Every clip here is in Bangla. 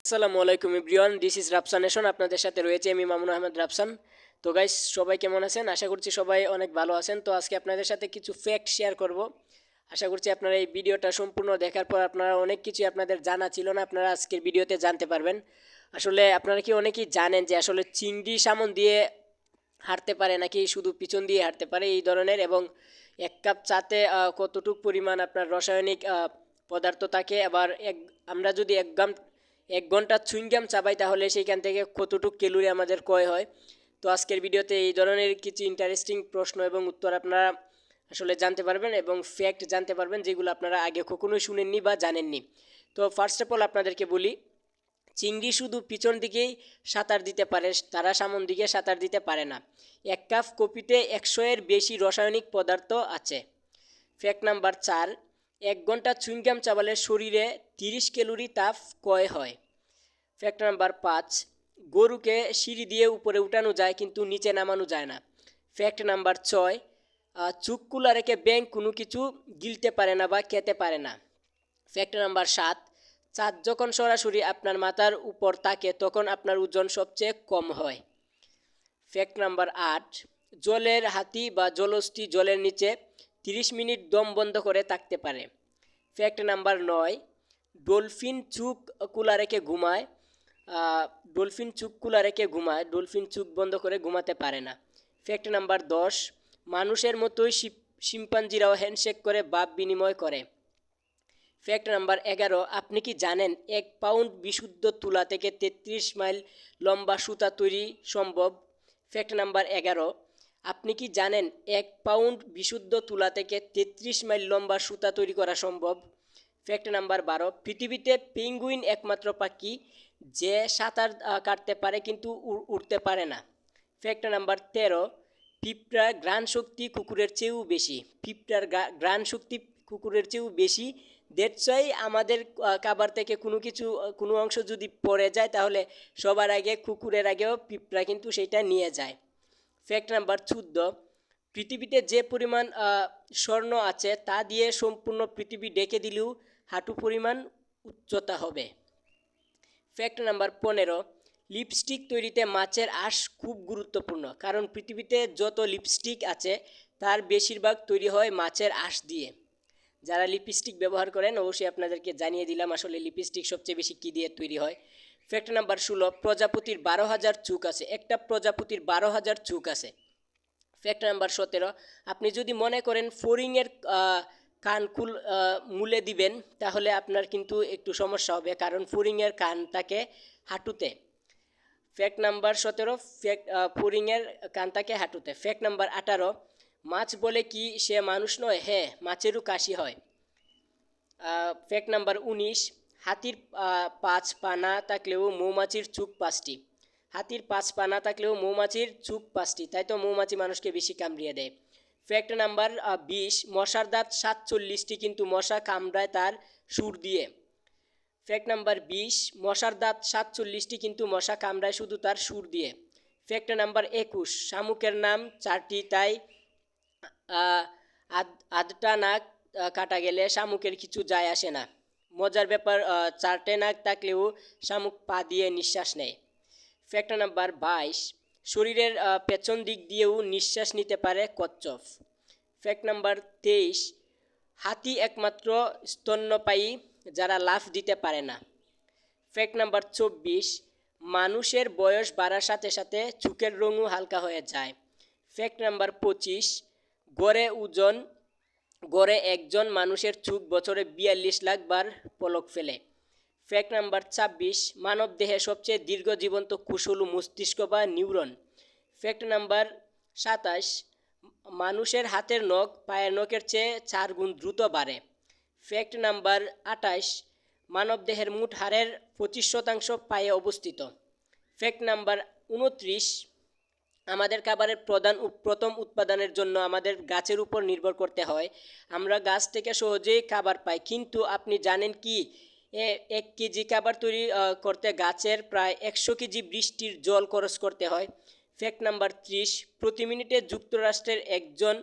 আসসালামু আলাইকুম এভরিওয়ান, দিস ইজ রাফসানেশন। আপনাদের সাথে রয়েছে আমি মামুন আহমেদ রাফসান। তো গাইস, সবাই কেমন আছেন? আশা করছি সবাই অনেক ভালো আছেন। তো আজকে আপনাদের সাথে কিছু ফ্যাক্ট শেয়ার করব। আশা করছি আপনারা এই ভিডিওটা সম্পূর্ণ দেখার পর আপনারা অনেক কিছু আপনাদের জানা ছিল না, আপনারা আজকের ভিডিওতে জানতে পারবেন। আসলে আপনারা কি অনেকেই জানেন যে আসলে চিংড়ি সামন দিয়ে হাঁটতে পারে নাকি শুধু পিছন দিয়ে হাঁটতে পারে এই ধরনের, এবং এক কাপ চাতে কতটুক পরিমাণ আপনার রাসায়নিক পদার্থ থাকে, আবার আমরা যদি 1 ঘন্টা চুইংগাম চাবাই তাহলে সেইখান থেকে কতটুকু ক্যালোরি আমাদের ক্ষয় হয়। তো আজকের ভিডিওতে এই ধরনের কিছু ইন্টারেস্টিং প্রশ্ন এবং উত্তর আপনারা আসলে জানতে পারবেন এবং ফ্যাক্ট জানতে পারবেন যেগুলো আপনারা আগে কখনোই শুনেননি বা জানেননি। তো ফার্স্ট অফ অল আপনাদেরকে বলি, চিংড়ি শুধু পিছন দিকেই সাঁতার দিতে পারে, তারা সামন দিকে সাঁতার দিতে পারে না। 1 কাপ কপিতে 100-এর বেশি রাসায়নিক পদার্থ আছে। ফ্যাক্ট নাম্বার 4, 1 ঘন্টা চুইংগাম চাবালে শরীরে 30 ক্যালোরি তাপ ক্ষয় হয়। ফ্যাক্ট নাম্বার 5, গরুকে সিঁড়ি দিয়ে উপরে উঠানো যায় কিন্তু নিচে নামানো যায় না। ফ্যাক্ট নাম্বার 6, চোখ খোলা রেখে ব্যাঙ কোনো কিছু গিলতে পারে না বা খেতে পারে না। ফ্যাক্ট নাম্বার 7, চাঁদ যখন সরাসরি আপনার মাথার উপর থাকে তখন আপনার ওজন সবচেয়ে কম হয়। ফ্যাক্ট নাম্বার 8, জলের হাতি বা জলহস্তী জলের নিচে 30 মিনিট দম বন্ধ করে থাকতে পারে। ফ্যাক্ট নাম্বার 9, ডলফিন চোখ খোলা রেখে ঘুমায়। ডলফিন চোখ বন্ধ করে ঘুমাতে পারে না। ফ্যাক্ট নাম্বার 10, মানুষের মতোই শিম্পাঞ্জিরাও হ্যান্ডশেক করে ভাব বিনিময় করে। ফ্যাক্ট নাম্বার 11, আপনি কি জানেন 1 পাউন্ড বিশুদ্ধ তুলা থেকে 33 মাইল লম্বা সুতা তৈরি সম্ভব? ফ্যাক্ট নাম্বার 11, আপনি কি জানেন 1 পাউন্ড বিশুদ্ধ তুলা থেকে 33 মাইল লম্বা সুতা তৈরি করা সম্ভব? ফ্যাক্ট নাম্বার 12, পৃথিবীতে পেঙ্গুইন একমাত্র পাখি যে সাঁতার কাটতে পারে কিন্তু উড়তে পারে না। ফ্যাক্ট নাম্বার 13, পিঁপড়ার ঘ্রাণ শক্তি কুকুরের চেয়েও বেশি। ঘ্রাণ শক্তি কুকুরের চেয়েও বেশি। দ্যাটস ওয়াই আমাদের খাবার থেকে কোনো অংশ যদি পড়ে যায় তাহলে সবার আগে কুকুরের আগেও পিঁপড়া কিন্তু সেইটা নিয়ে যায়। ফ্যাক্ট নাম্বার 14, পৃথিবীতে যে পরিমাণ স্বর্ণ আছে তা দিয়ে সম্পূর্ণ পৃথিবী ডেকে দিলেও হাঁটু পরিমাণ উচ্চতা হবে। ফ্যাক্ট নাম্বার 15, লিপস্টিক তৈরিতে মাছের আঁশ খুব গুরুত্বপূর্ণ, কারণ পৃথিবীতে যত লিপস্টিক আছে তার বেশিরভাগ তৈরি হয় মাছের আঁশ দিয়ে। যারা লিপস্টিক ব্যবহার করেন অবশ্যই আপনাদেরকে জানিয়ে দিলাম আসলে লিপস্টিক সবচেয়ে বেশি কী দিয়ে তৈরি হয়। ফ্যাক্ট নাম্বার 16, প্রজাপতির 12,000 চোখ আছে। একটা প্রজাপতির 12,000 চোখ আছে। ফ্যাক্ট নাম্বার 17, আপনি যদি মনে করেন ফড়িংয়ের কান মুলে দিবেন তাহলে আপনার কিন্তু একটু সমস্যা হবে, কারণ ফড়িংয়ের কান থাকে হাঁটুতে। ফ্যাক্ট নাম্বার 17, ফড়িংয়ের কান থাকে হাঁটুতে। ফ্যাক্ট নাম্বার 18, মাছ বলে কি সে মানুষ নয়? হ্যাঁ, মাছেরও কাশি হয়। ফ্যাক্ট নাম্বার 19, হাতির 5 পা না থাকলেও মৌমাছির চোখ 5টি। হাতির 5 পা না থাকলেও মৌমাছির চোখ 5টি, তাই তো মৌমাছি মানুষকে বেশি কামড়িয়ে দেয়। ফ্যাক্ট নাম্বার 20, মশার দাঁত 47টি কিন্তু মশা কামড়ায় তার সুর দিয়ে। ফ্যাক্ট নাম্বার 20, মশার দাঁত 47টি কিন্তু মশা কামড়ায় শুধু তার সুর দিয়ে। ফ্যাক্ট নাম্বার 21, শামুকের নাম 4টি তাই আধটা নাক কাটা গেলে শামুকের কিছু যায় আসে না। মজার ব্যাপার, 4টে নাক থাকলেও শামুক পা দিয়ে নিঃশ্বাস নেয়। ফ্যাক্ট নাম্বার 22, শরীরের পেছন দিক দিয়েও নিঃশ্বাস নিতে পারে কচ্ছপ। ফ্যাক্ট নাম্বার 23, হাতি একমাত্র স্তন্যপায়ী যারা লাফ দিতে পারে না। ফ্যাক্ট নাম্বার 24, মানুষের বয়স বাড়ার সাথে সাথে চোখের রঙও হালকা হয়ে যায়। ফ্যাক্ট নাম্বার 25, গড়ে একজন মানুষের চোখ বছরে 42 লাখ বার পলক ফেলে। ফ্যাক্ট নাম্বার 26, মানব দেহে সবচেয়ে দীর্ঘ জীবন্ত কোষ হল মস্তিষ্ক বা নিউরন। ফ্যাক্ট নাম্বার 27, মানুষের হাতের নখ পায়ের নখের চেয়ে 4 গুণ দ্রুত বাড়ে। ফ্যাক্ট নাম্বার 28, মানব দেহের মোট হাড়ের 25% পায়ে অবস্থিত। ফ্যাক্ট নাম্বার 29, আমাদের খাবারের প্রথম উৎপাদনের জন্য আমাদের গাছের উপর নির্ভর করতে হয়। আমরা গাছ থেকে সহজেই খাবার পাই, কিন্তু আপনি জানেন কি 1 কেজি খাবার তৈরি করতে গাছের প্রায় 100 কেজি বৃষ্টির জল খরচ করতে হয়। ফ্যাক্ট নাম্বার 30, প্রতি মিনিটে যুক্তরাষ্ট্রের একজন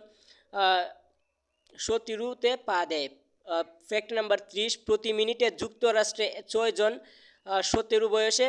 শত্রুতে পা দেয়। ফ্যাক্ট নাম্বার 30, প্রতি মিনিটে যুক্তরাষ্ট্রে 6 জন 17 বয়সে